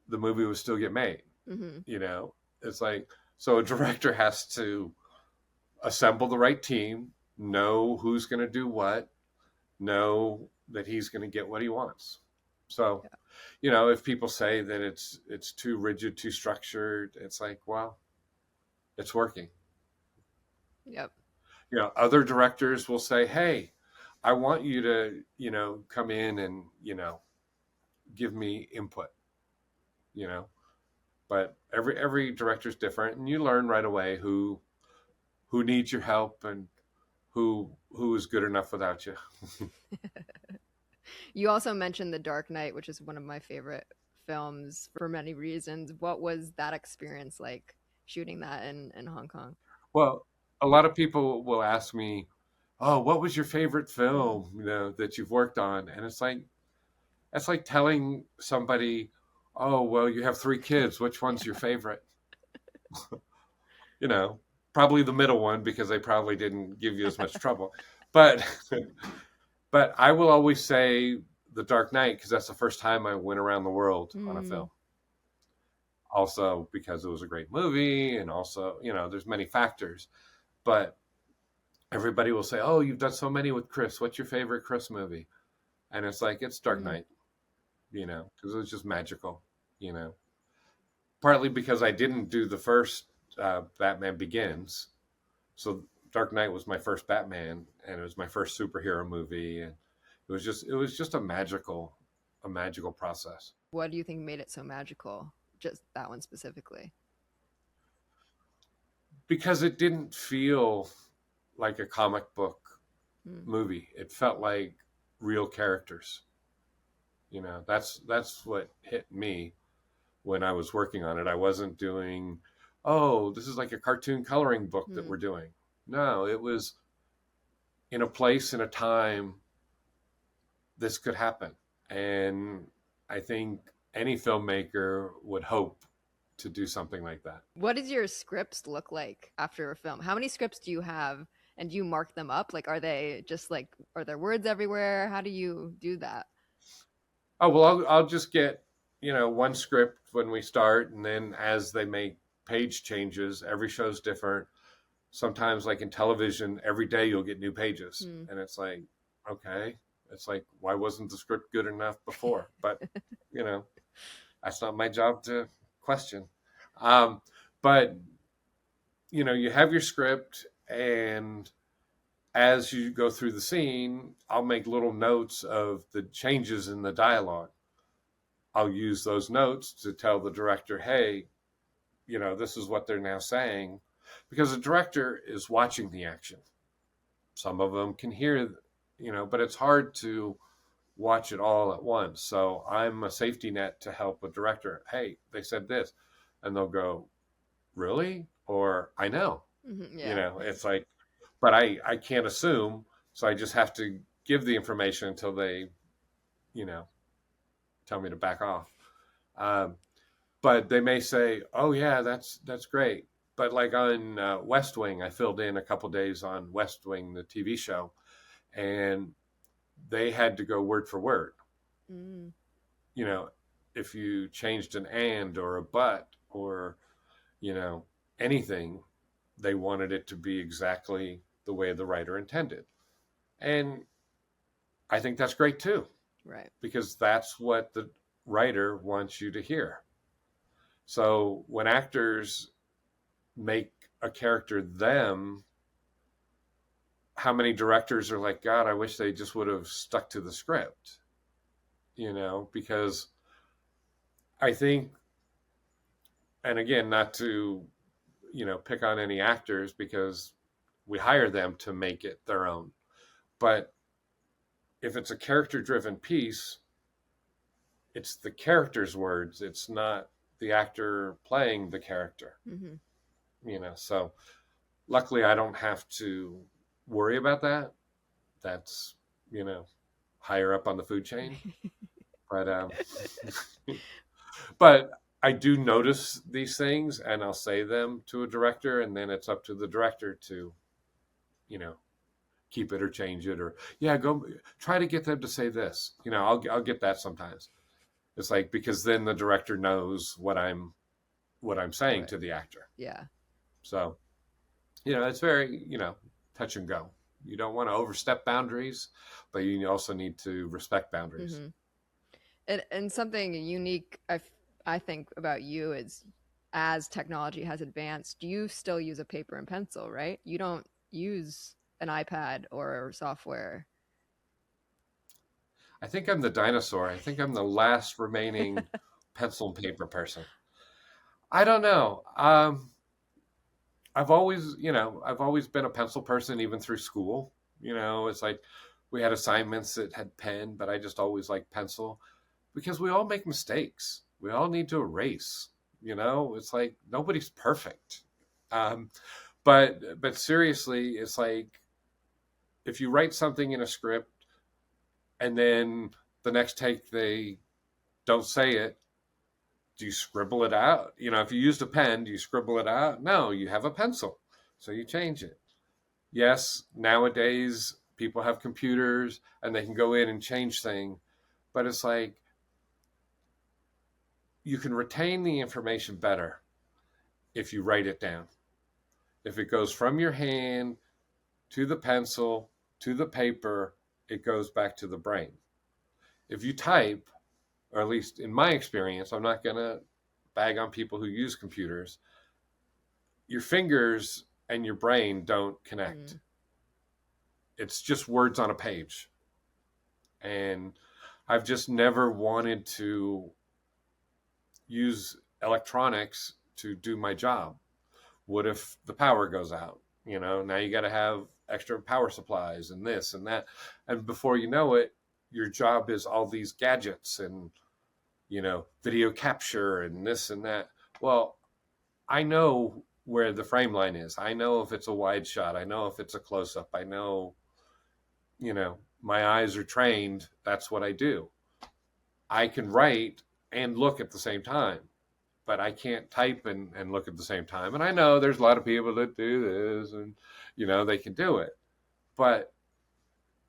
the movie would still get made. It's like, so a director has to assemble the right team, know who's going to do what, know that he's going to get what he wants. So, if people say that it's too rigid, too structured, it's like, well, it's working. Yep. Other directors will say, hey, I want you to, come in and, give me input, but every director's different, and you learn right away who needs your help and who is good enough without you. You also mentioned The Dark Knight, which is one of my favorite films for many reasons. What was that experience like, shooting that in Hong Kong? Well, a lot of people will ask me, oh, what was your favorite film, that you've worked on? And it's like telling somebody, oh, well, you have 3 kids. Which one's your favorite? Probably the middle one, because they probably didn't give you as much trouble. But I will always say The Dark Knight, because that's the first time I went around the world on a film. Also because it was a great movie, and also, there's many factors. But everybody will say, oh, you've done so many with Chris. What's your favorite Chris movie? And it's like, it's Dark Knight, because it was just magical, Partly because I didn't do the first Batman Begins. So Dark Knight was my first Batman, and it was my first superhero movie. And it was just a magical process. What do you think made it so magical? Just that one specifically? Because it didn't feel like a comic book movie. It felt like real characters. That's what hit me when I was working on it. I wasn't doing, oh, this is like a cartoon coloring book that Hmm. we're doing. No, it was in a place, in a time, this could happen. And I think any filmmaker would hope to do something like that. What does your scripts look like after a film? How many scripts do you have, and do you mark them up? Like, are they just like, are there words everywhere? How do you do that? Oh, well, I'll just get, one script when we start. And then as they make page changes, every show's different. Sometimes, like in television, every day you'll get new pages. Hmm. And it's like, okay. It's like, why wasn't the script good enough before? But, you know, that's not my job to question. Um, but you have your script, and as you go through the scene, I'll make little notes of the changes in the dialogue. I'll use those notes to tell the director, hey, this is what they're now saying, because the director is watching the action. Some of them can hear, but it's hard to watch it all at once. So I'm a safety net to help a director. Hey, they said this, and they'll go, really? Or I know. Yeah. It's like, but I can't assume, so I just have to give the information until they, you know, tell me to back off. Um, but they may say, "Oh yeah, that's great." But like on West Wing, I filled in a couple days on West Wing, the TV show, and they had to go word for word. Mm. You know, if you changed an and or a but or anything, they wanted it to be exactly the way the writer intended. And I think that's great too, Right. because that's what the writer wants you to hear. So when actors make a character them, how many directors are like, God, I wish they just would have stuck to the script, because I think, and again, not to, pick on any actors because we hire them to make it their own. But if it's a character driven piece, it's the character's words. It's not the actor playing the character, Mm-hmm. So luckily I don't have to worry about that. That's, you know, higher up on the food chain. But, but I do notice these things and I'll say them to a director, and then it's up to the director to, you know, keep it or change it, or yeah, go try to get them to say this. I'll get that sometimes. It's like, because then the director knows what I'm saying Right. to the actor. Yeah. So, it's very, touch and go. You don't want to overstep boundaries, but you also need to respect boundaries. Mm-hmm. And something unique I think about you is, as technology has advanced, you still use a paper and pencil, right? You don't use an iPad or software. I think I'm the dinosaur. I think I'm the last remaining pencil and paper person. I don't know. I've always been a pencil person, even through school. It's like we had assignments that had pen, but I just always liked pencil, because we all make mistakes. We all need to erase. It's like nobody's perfect. Um, but seriously, it's like if you write something in a script and then the next take they don't say it, do you scribble it out? If you used a pen, do you scribble it out? No, you have a pencil, so you change it. Yes, nowadays people have computers and they can go in and change things, but it's like you can retain the information better if you write it down. If it goes from your hand to the pencil to the paper, it goes back to the brain. If you type, or at least in my experience, I'm not going to bag on people who use computers, your fingers and your brain don't connect. Mm. It's just words on a page. And I've just never wanted to use electronics to do my job. What if the power goes out? Now you got to have extra power supplies and this and that. And before you know it, your job is all these gadgets and, video capture and this and that. Well, I know where the frame line is. I know if it's a wide shot. I know if it's a close up. I know, my eyes are trained. That's what I do. I can write and look at the same time, but I can't type and look at the same time. And I know there's a lot of people that do this and, they can do it, but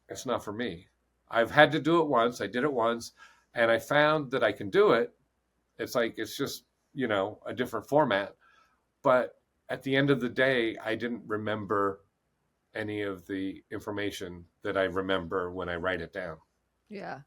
it's not for me. I've had to do it once. I did it once and I found that I can do it. It's just, a different format. But at the end of the day, I didn't remember any of the information that I remember when I write it down. Yeah.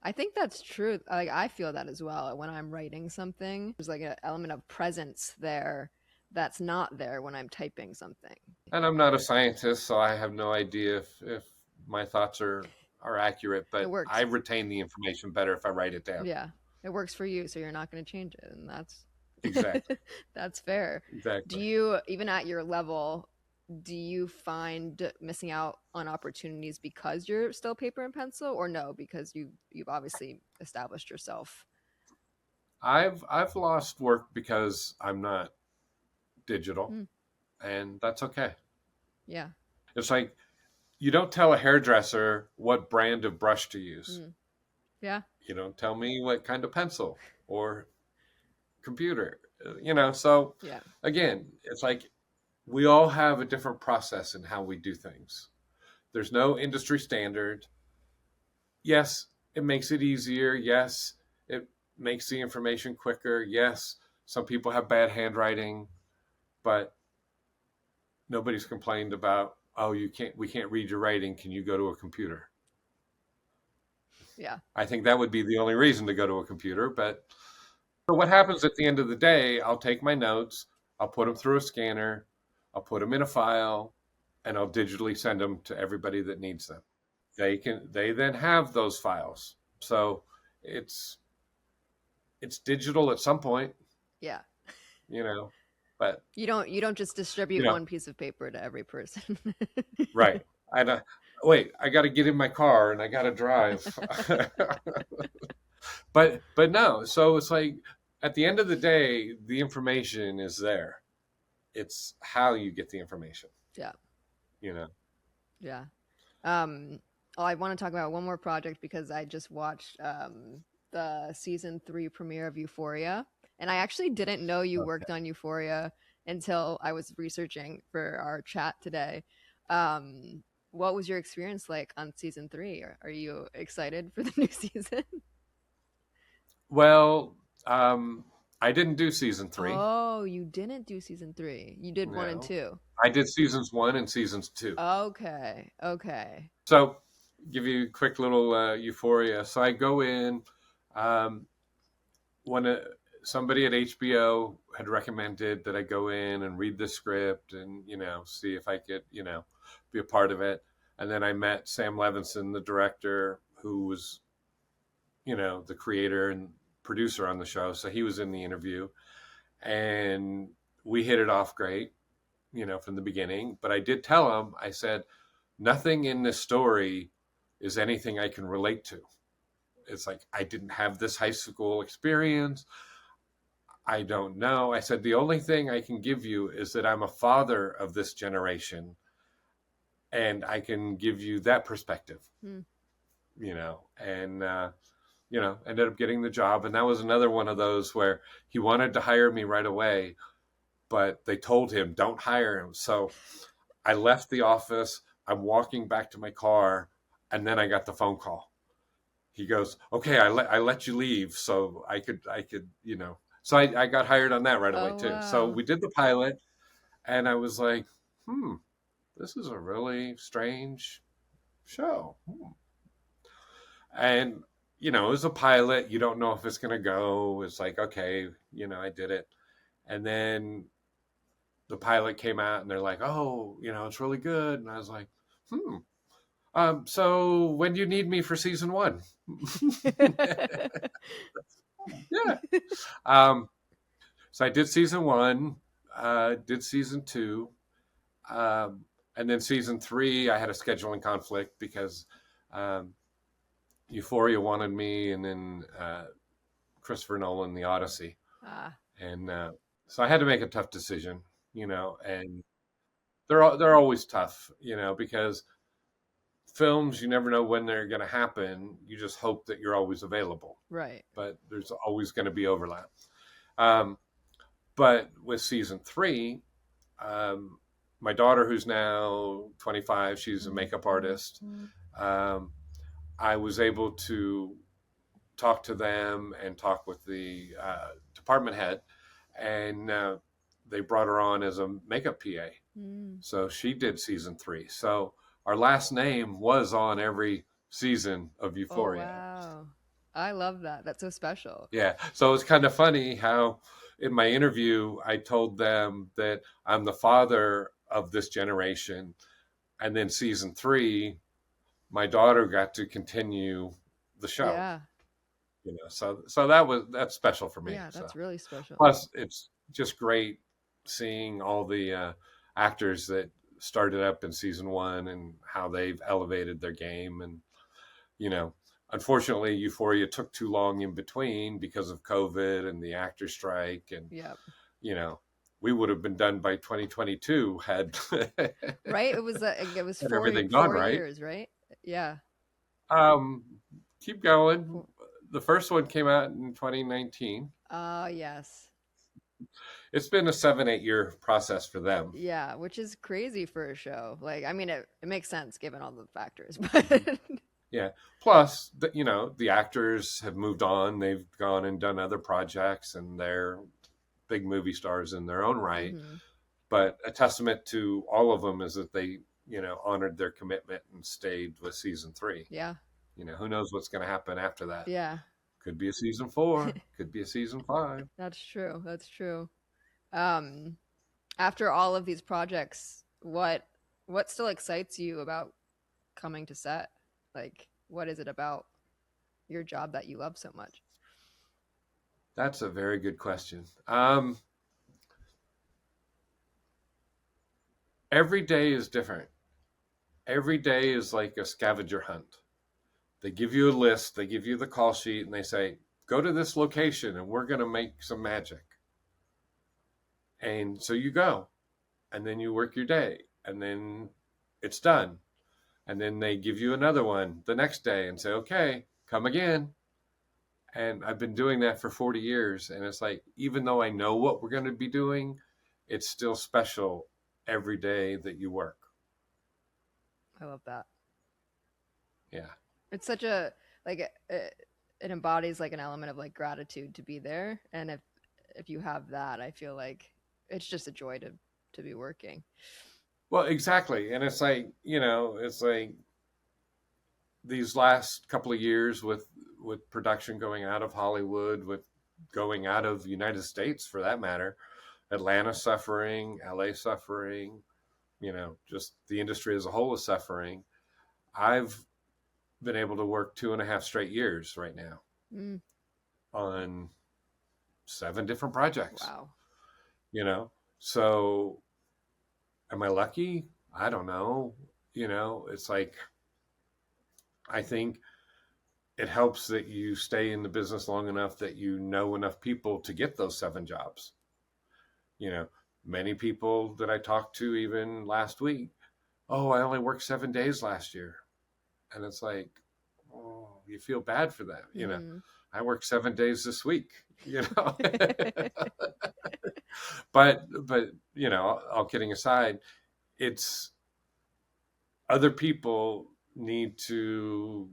I think that's true. Like I feel that as well when I'm writing something. There's like an element of presence there that's not there when I'm typing something. And I'm not a scientist, so I have no idea if my thoughts are accurate, It but works. I retain the information better if I write it down. Yeah. It works for you, so you're not going to change it, and that's Exactly. that's fair. Do Exactly. you, even at your level, do you find missing out on opportunities because you're still paper and pencil, or no, because you've obviously established yourself? I've lost work because I'm not digital, Mm, and that's okay. yeah. It's like you don't tell a hairdresser what brand of brush to use. Mm, yeah. You don't tell me what kind of pencil or computer. So Yeah. again, it's like we all have a different process in how we do things. There's no industry standard. Yes, it makes it easier. Yes, it makes the information quicker. Yes, some people have bad handwriting, but nobody's complained about, oh, we can't read your writing. Can you go to a computer? Yeah. I think that would be the only reason to go to a computer. But so what happens at the end of the day, I'll take my notes, I'll put them through a scanner, I'll put them in a file, and I'll digitally send them to everybody that needs them. They then have those files. So it's digital at some point, Yeah. you know, but You don't just you distribute know, one piece of paper to every person. right. I don't wait, I got to get in my car and I got to drive. But no, so it's like at the end of the day, the information is there. It's how you get the information, Yeah. you know. Yeah. Um, I want to talk about one more project because I just watched the season 3 premiere of Euphoria, and I actually didn't know you Okay. worked on Euphoria until I was researching for our chat today. What was your experience like on season 3? Are you excited for the new season? Well, I didn't do season 3. Oh, you didn't do season 3. You did 1 and No. 2. I did seasons 1 and seasons 2. Okay. Okay. So, give you a quick little Euphoria. So I go in. Um, when somebody at HBO had recommended that I go in and read the script and see if I could be a part of it. And then I met Sam Levinson, the director, who was the creator and producer on the show. So he was in the interview, and we hit it off great, from the beginning. But I did tell him, I said, nothing in this story is anything I can relate to. It's like I didn't have this high school experience. I don't know. I said, the only thing I can give you is that I'm a father of this generation and I can give you that perspective, Hmm. and, ended up getting the job. And that was another one of those where he wanted to hire me right away, but they told him, don't hire him. So I left the office. I'm walking back to my car, and then I got the phone call. He goes, okay, I let you leave so I could, so I got hired on that right away Oh, too. So wow. we did the pilot, and I was like, this is a really strange show. And, it was a pilot. You don't know if it's going to go. It's like, okay, I did it. And then the pilot came out and they're like, oh, it's really good. And I was like, so when do you need me for season 1? Yeah. Um, so I did season 1, did season 2, and then season 3, I had a scheduling conflict because um, Euphoria wanted me, and then Christopher Nolan, The Odyssey, Ah, and So I had to make a tough decision, and they're always tough, because films, you never know when they're going to happen. You just hope that you're always available, Right. but there's always going to be overlap. Um, but with season 3, um, my daughter, who's now 25, she's a makeup artist. Um, I was able to talk to them and talk with the department head, and they brought her on as a makeup PA. So she did season 3. So our last name was on every season of Oh, Euphoria. wow. I love that. That's so special. Yeah. So it's kind of funny how in my interview I told them that I'm the father of this generation, and then season 3, my daughter got to continue the show. Yeah. So that's special for me. Yeah, So that's really special. plus it's just great seeing all the actors that started up in season 1 and how they've elevated their game. And unfortunately Euphoria took too long in between because of COVID and the actor strike, and Yep. we would have been done by 2022 had Right? It was had four everything gone four right. years, right? Yeah. um Keep going. The first one came out in 2019. Yes. It's been a 7-8 year process for them. Yeah, which is crazy for a show. Like, I mean, it makes sense given all the factors, but Yeah. Plus, the actors have moved on. They've gone and done other projects, and they're big movie stars in their own right. But a testament to all of them is that they, honored their commitment and stayed with season 3. Yeah. Who knows what's going to happen after that? Yeah. Could be a season 4. Could be a season 5. That's true. That's true. After all of these projects, what still excites you about coming to set? Like, what is it about your job that you love so much? That's a very good question. Every day is different. Every day is like a scavenger hunt. They give you a list, they give you the call sheet, and they say, go to this location and we're going to make some magic. And so you go, and then you work your day, and then it's done. And then they give you another one the next day and say, okay, come again. And I've been doing that for 40 years. And it's like, even though I know what we're going to be doing, it's still special every day that you work. I love that. Yeah. It's such a, like, it embodies like an element of like gratitude to be there. And if you have that, I feel like it's just a joy to be working. Well, exactly. And it's like, it's like these last couple of years with production going out of Hollywood, with going out of the United States for that matter, Atlanta suffering, LA suffering, just the industry as a whole is suffering. I've been able to work 2.5 straight years right now on 7 different projects. Wow. So am I lucky? I don't know. It's like, I think it helps that you stay in the business long enough that you know enough people to get those 7 jobs. Many people that I talked to even last week, oh, I only worked 7 days last year. And it's like, oh, you feel bad for them. I worked 7 days this week, but all kidding aside, it's other people need to,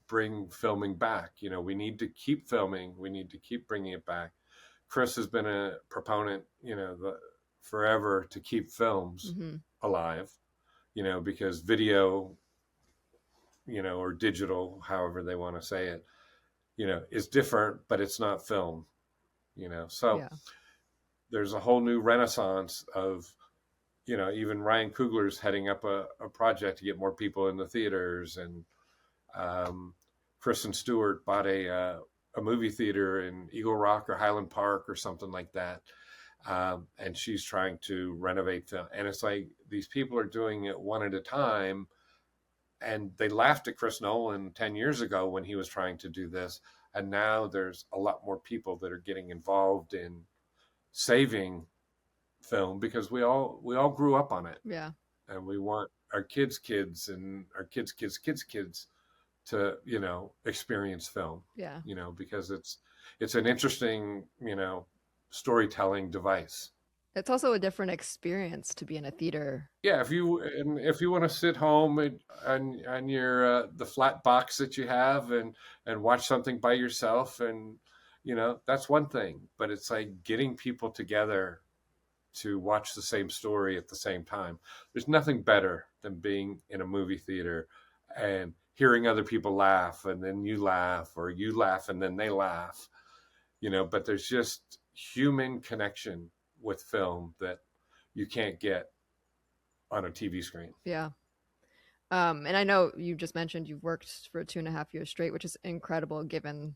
bring filming back. We need to keep filming. We need to keep bringing it back. Chris has been a proponent, forever to keep films alive, because video, or digital, however they want to say it, is different, but it's not film, So Yeah. There's a whole new renaissance of, even Ryan Coogler's heading up a project to get more people in the theaters, and Kristen Stewart bought a movie theater in Eagle Rock or Highland Park or something like that. And she's trying to renovate film. And it's like, these people are doing it one at a time. And they laughed at Chris Nolan 10 years ago when he was trying to do this. And now there's a lot more people that are getting involved in saving film because we all grew up on it, Yeah. and we want our kids and our kids to experience film, Yeah. because it's an interesting storytelling device. It's also a different experience to be in a theater. Yeah, if you want to sit home on your the flat box that you have and watch something by yourself, and that's one thing, but it's like getting people together to watch the same story at the same time. There's nothing better than being in a movie theater and hearing other people laugh, and then you laugh, or you laugh and then they laugh, but there's just human connection with film that you can't get on a TV screen. Yeah. And I know you just mentioned you've worked for 2.5 years straight, which is incredible given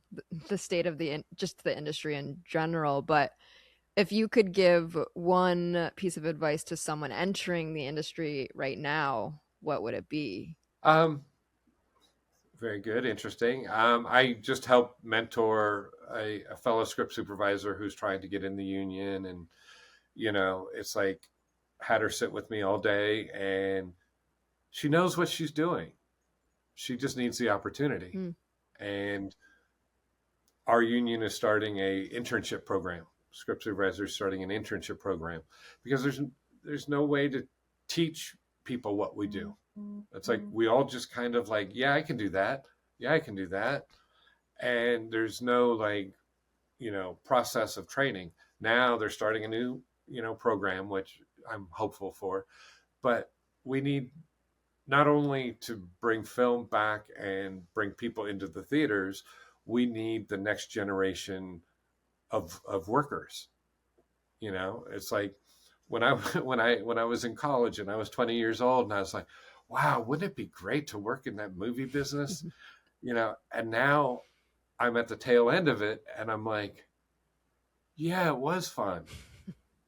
the state of just the industry in general. But if you could give one piece of advice to someone entering the industry right now, what would it be? Um, Very good, interesting. I just helped mentor a fellow script supervisor who's trying to get in the union, and it's like had her sit with me all day, and she knows what she's doing. She just needs the opportunity. Mm. And our union is starting a internship program. Script supervisor is starting an internship program because there's no way to teach people what we do. It's like we all just kind of like, yeah, I can do that. Yeah, I can do that. And there's no like, process of training. Now they're starting a new, program, which I'm hopeful for. But we need not only to bring film back and bring people into the theaters, we need the next generation of workers. It's like when I when I was in college and I was 20 years old, and I was like, wow, wouldn't it be great to work in that movie business? And now I'm at the tail end of it, and I'm like, yeah, it was fun,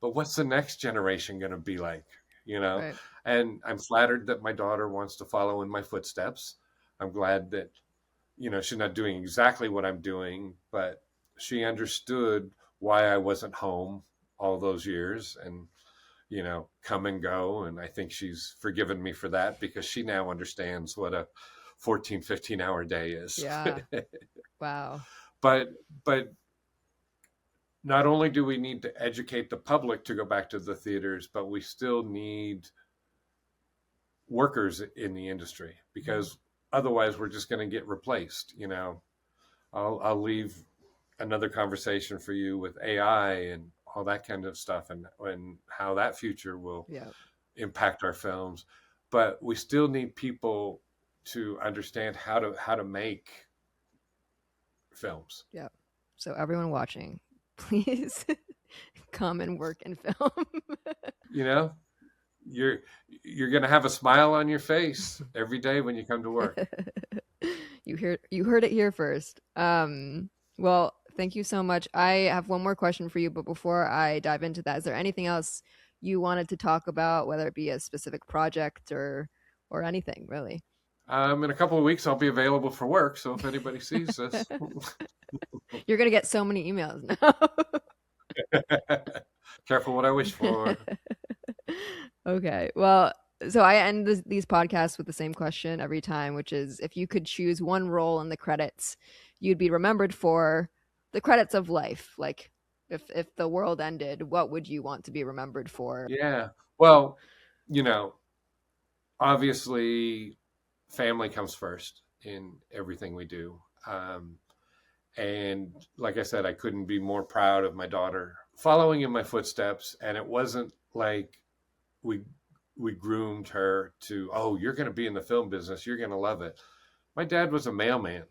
but what's the next generation going to be like? Right. And I'm flattered that my daughter wants to follow in my footsteps. I'm glad that she's not doing exactly what I'm doing, but she understood why I wasn't home all those years, and come and go. And I think she's forgiven me for that because she now understands what a 14, 15-hour day is. Yeah. Wow. But not only do we need to educate the public to go back to the theaters, but we still need workers in the industry, because otherwise we're just going to get replaced. I'll leave another conversation for you with AI and all that kind of stuff, and how that future will impact our films. But we still need people to understand how to make films. Yeah. So everyone watching, please come and work in film. You're going to have a smile on your face every day when you come to work. You heard it here first. Well, thank you so much. I have one more question for you, but before I dive into that, is there anything else you wanted to talk about, whether it be a specific project or anything really? In a couple of weeks, I'll be available for work. So if anybody sees this, you're going to get so many emails now. Careful what I wish for. Okay. Well, so I end these podcasts with the same question every time, which is, if you could choose one role in the credits you'd be remembered for, the credits of life, like if the world ended, what would you want to be remembered for? Yeah. Well, obviously family comes first in everything we do. And like I said, I couldn't be more proud of my daughter following in my footsteps. And it wasn't like we groomed her to, oh, you're going to be in the film business, you're going to love it. My dad was a mailman.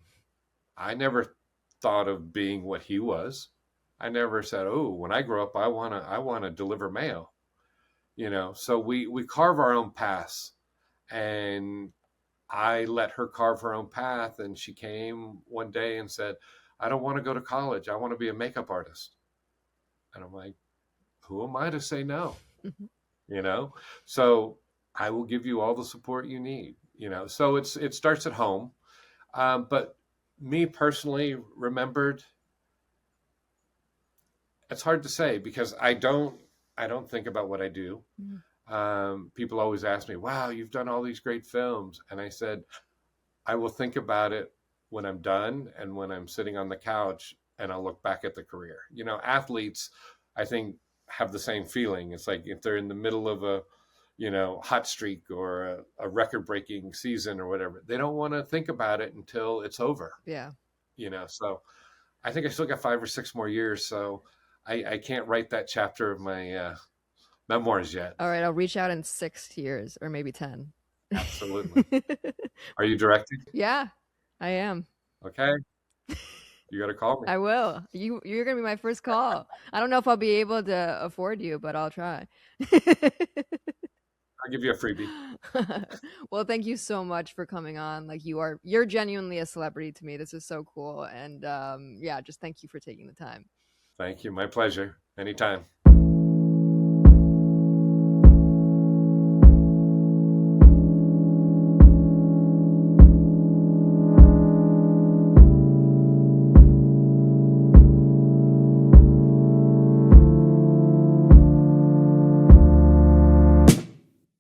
I never thought of being what he was. I never said, oh, when I grow up, I want to deliver mail. So we carve our own paths, and I let her carve her own path. And she came one day and said, I don't want to go to college. I want to be a makeup artist. And I'm like, who am I to say no? So I will give you all the support you need. So it starts at home. But me personally remembered, it's hard to say because I don't think about what I do. Mm. People always ask me, "Wow, you've done all these great films," and I said, "I will think about it when I'm done and when I'm sitting on the couch, and I'll look back at the career." Athletes, I think, have the same feeling. It's like if they're in the middle of a hot streak or a record-breaking season or whatever, they don't want to think about it until it's over. Yeah. So I think I still got 5 or 6 more years, so I can't write that chapter of my memoirs yet. All right, I'll reach out in 6 years or maybe 10. Absolutely. Are you directing? Yeah, I am. Okay, you got to call me. I will. You're gonna be my first call. I don't know if I'll be able to afford you, but I'll try. I'll give you a freebie. Well, thank you so much for coming on. Like you're genuinely a celebrity to me. This is so cool. And yeah, just thank you for taking the time. Thank you. My pleasure. Anytime.